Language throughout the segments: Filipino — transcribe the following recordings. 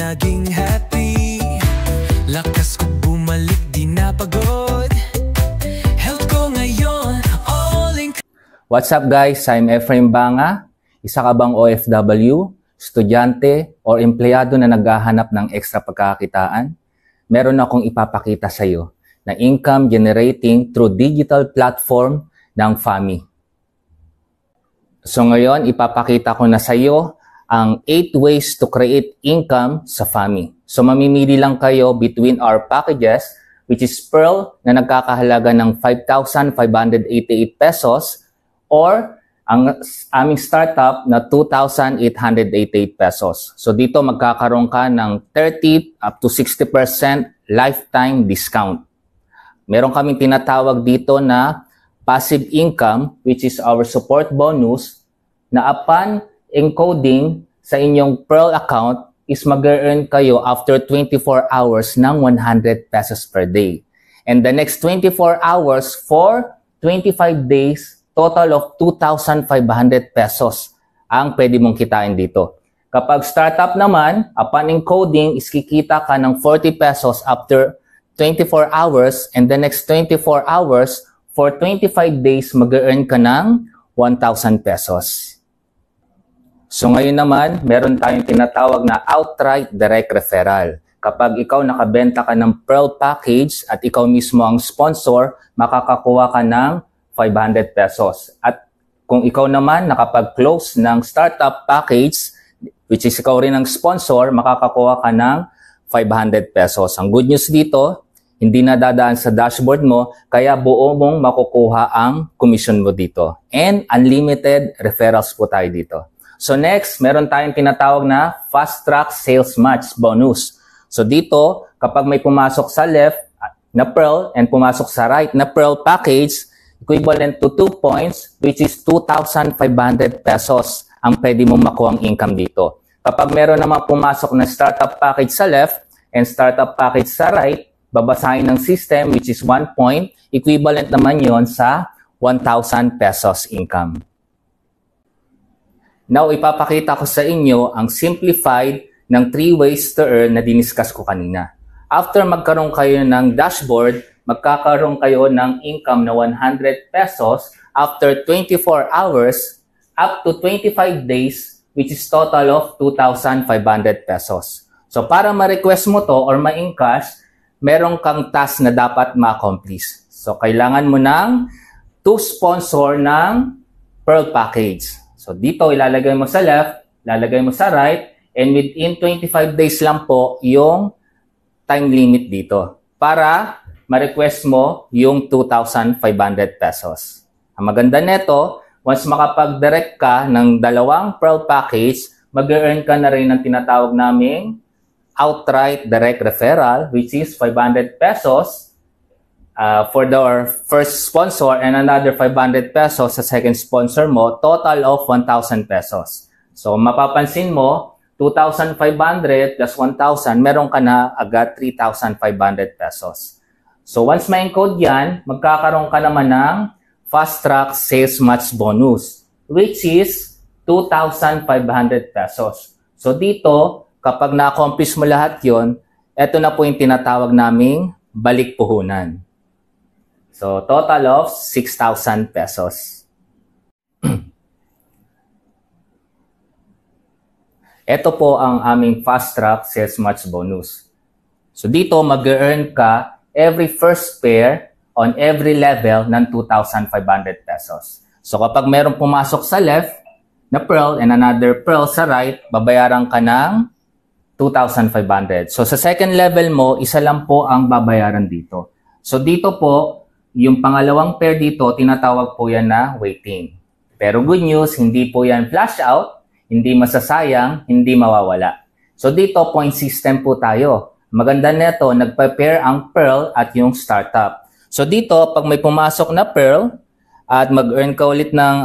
laging happy. Lakas ko bumalik, di na pagod. Health ko ngayon, all in. What's up guys? I'm Efraim Banga. Isa ka bang OFW, estudyante, o empleyado na naghahanap ng extra pagkakakitaan? Meron akong ipapakita sa iyo na income generating through digital platform ng FAMI. So ngayon, ipapakita ko na sa iyo ang 8 ways to create income sa FAMI. So mamimili lang kayo between our packages, which is Pearl na nagkakahalaga ng 5,588 pesos or ang aming startup na 2,888 pesos. So dito magkakaroon ka ng 30 up to 60% lifetime discount. Meron kaming tinatawag dito na passive income, which is our support bonus, na upon encoding sa inyong Pearl account is mag-earn kayo after 24 hours ng 100 pesos per day. And the next 24 hours for 25 days, total of 2,500 pesos ang pwede mong kitain dito. Kapag startup naman, upon encoding, is kikita ka ng 40 pesos after 24 hours, and the next 24 hours, for 25 days, mag-earn ka ng 1,000 pesos. So ngayon naman, meron tayong tinatawag na outright direct referral. Kapag ikaw nakabenta ka ng Pearl package at ikaw mismo ang sponsor, makakakuha ka ng 500 pesos. At kung ikaw naman nakapag-close ng startup package, which is ikaw rin ang sponsor, makakakuha ka ng 500 pesos. Ang good news dito, hindi na dadaan sa dashboard mo, kaya buo mong makukuha ang commission mo dito. And unlimited referrals po tayo dito. So next, meron tayong tinatawag na Fast Track Sales Match Bonus. So dito, kapag may pumasok sa left na Pearl and pumasok sa right na Pearl package, equivalent to 2 points, which is 2,500 pesos ang pwede mong makuha ang income dito. Kapag meron naman pumasok na startup package sa left and startup package sa right, babasahin ng system, which is 1 point, equivalent naman yon sa 1,000 pesos income. Now, ipapakita ko sa inyo ang simplified ng 3 ways to earn na diniscuss ko kanina. After magkaroon kayo ng dashboard, magkakaroon kayo ng income na 100 pesos after 24 hours up to 25 days, which is total of 2,500 pesos. So, para ma-request mo to or ma-encash, meron kang task na dapat ma-accomplish. So, kailangan mo ng 2 sponsor ng Pearl package. So, dito ilalagay mo sa left, ilalagay mo sa right, and within 25 days lang po yung time limit dito para ma-request mo yung 2,500 pesos. Ang maganda nito, once makapag-direct ka ng 2 Pearl package, mag-earn ka na rin ng tinatawag naming outright direct referral, which is 500 pesos for the first sponsor and another 500 pesos sa second sponsor mo, total of 1,000 pesos. So, mapapansin mo, 2,500 plus 1,000, meron ka na agad 3,500 pesos. So, once ma-encode yan, magkakaroon ka naman ng Fast Track Sales Match Bonus, which is 2,500 pesos. So, dito, kapag na-accomplish mo lahat yon, eto na po yung tinatawag naming balik puhunan. So, total of 6,000 pesos. Ito po ang aming Fast Track Sales Match Bonus. So, dito mag-earn ka every first pair on every level ng 2,500 pesos. So, kapag meron pumasok sa left na Pearl and another Pearl sa right, babayaran ka ng 2,500. So, sa second level mo, isa lang po ang babayaran dito. So, dito po, yung pangalawang pair dito, tinatawag po yan na waiting. Pero good news, hindi po yan flash out, hindi masasayang, hindi mawawala. So dito, point system po tayo. Maganda nito, nagpa-pair ang Pearl at yung startup. So dito, pag may pumasok na Pearl, at mag-earn ka ulit ng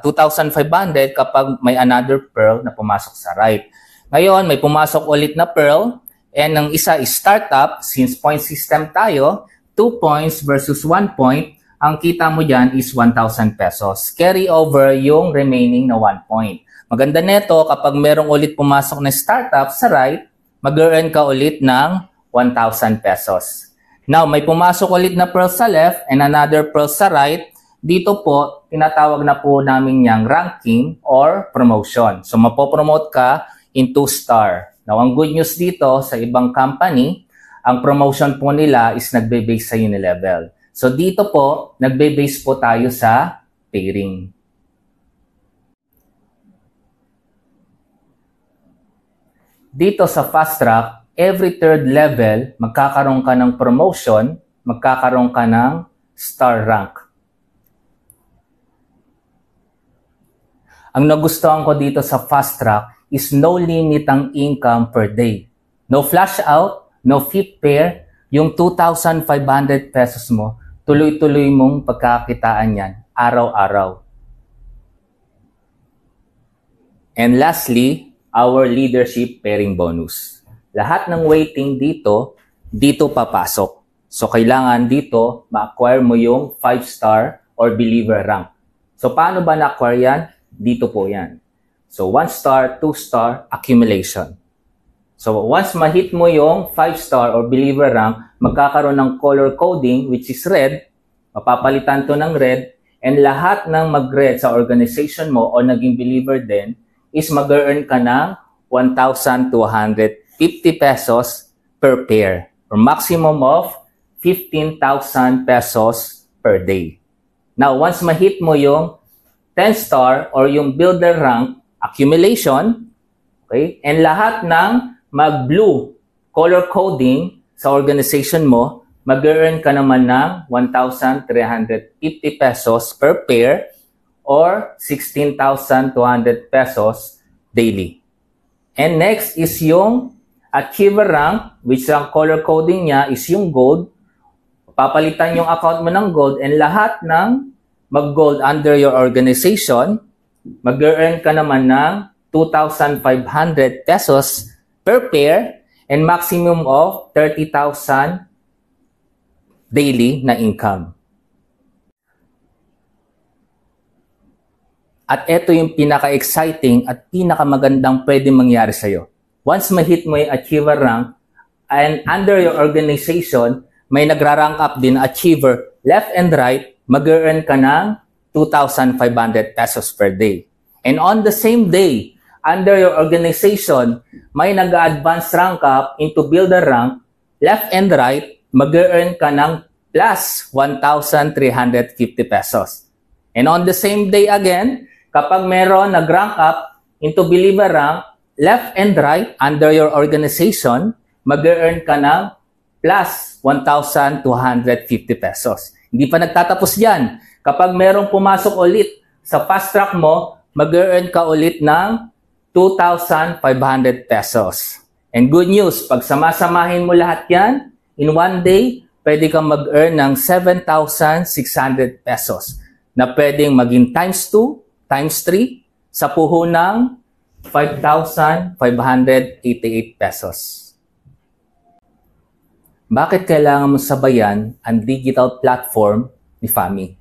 2,500 kapag may another Pearl na pumasok sa right. Ngayon, may pumasok ulit na Pearl, and ang isa is startup, since point system tayo, 2 points versus 1 point, ang kita mo dyan is 1,000 pesos. Carry over yung remaining na 1 point. Maganda nito, kapag merong ulit pumasok na startup sa right, mag-earn ka ulit ng 1,000 pesos. Now, may pumasok ulit na pearl sa left and another pearl sa right. Dito po, tinatawag na po namin yang ranking or promotion. So, mapopromote ka in 2 star. Now, ang good news dito sa ibang company, ang promotion po nila is nagbe-base sa unilevel. So, dito po, nagbe-base po tayo sa pairing. Dito sa fast track, every 3rd level, magkakaroon ka ng promotion, magkakaroon ka ng star rank. Ang nagustuhan ko dito sa fast track is no limit ang income per day. No flash out, no fifth pair, yung 2,500 pesos mo, tuloy-tuloy mong pagkakitaan yan, araw-araw. And lastly, our leadership pairing bonus. Lahat ng waiting dito papasok. So, kailangan dito ma-acquire mo yung 5-star or believer rank. So, paano ba na-acquire yan? Dito po yan. So, 1-star, 2-star, accumulation. So, once ma-hit mo yung 5-star or believer rank, magkakaroon ng color coding, which is red. Mapapalitan to ng red. And lahat ng mag-red sa organization mo o naging believer din, is mag-earn ka ng 1,250 pesos per pair. Or maximum of 15,000 pesos per day. Now, once ma-hit mo yung 10-star or yung builder rank, accumulation, okay? And lahat ng mag-blue color coding sa organization mo, mag-earn ka naman ng 1,350 pesos per pair or 16,200 pesos daily. And next is yung achiever rank, which ang color coding niya is yung gold. Papalitan yung account mo ng gold and lahat ng mag-gold under your organization, mag-earn ka naman ng 2,500 pesos per pair and maximum of 30,000 daily na income. At ito yung pinaka-exciting at pinaka-magandang pwede mangyari sa'yo. Once ma-hit mo yung achiever rank and under your organization, may nagra-rank up din achiever left and right, mag-earn ka ng 2,500 pesos per day. And on the same day, under your organization, may nag-advance rank up into builder rank, left and right, mag-earn ka ng plus 1,350 pesos. And on the same day again, kapag meron nag-rank up into believer rank, left and right, under your organization, mag-earn ka ng plus 1,250 pesos. Hindi pa nagtatapos yan. Kapag merong pumasok ulit sa fast track mo, mag-earn ka ulit ng 2,500 pesos. And good news, pag samasamahin mo lahat yan, in one day, pwede kang mag-earn ng 7,600 pesos na pwedeng maging times 2, times 3, sa puhunang 5,588 pesos. Bakit kailangan mo sabayan ang digital platform ni Fami?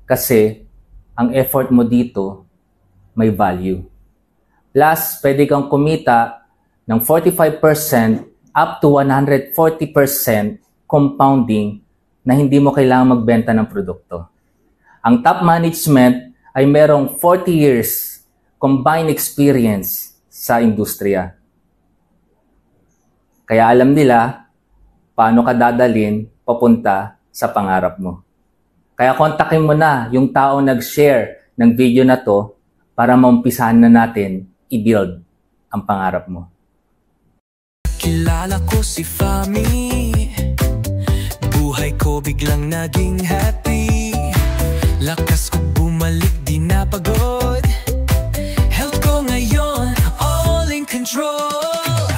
Kasi ang effort mo dito may value. Plus, pwede kang kumita ng 45% up to 140% compounding na hindi mo kailangan magbenta ng produkto. Ang top management ay merong 40 years combined experience sa industriya. Kaya alam nila paano ka dadalhin papunta sa pangarap mo. Kaya kontakin mo na yung taong nag-share ng video na to para maumpisahan na natin i-build ang pangarap mo. Kilala ko si Fami, buhay ko biglang naging happy. Lakas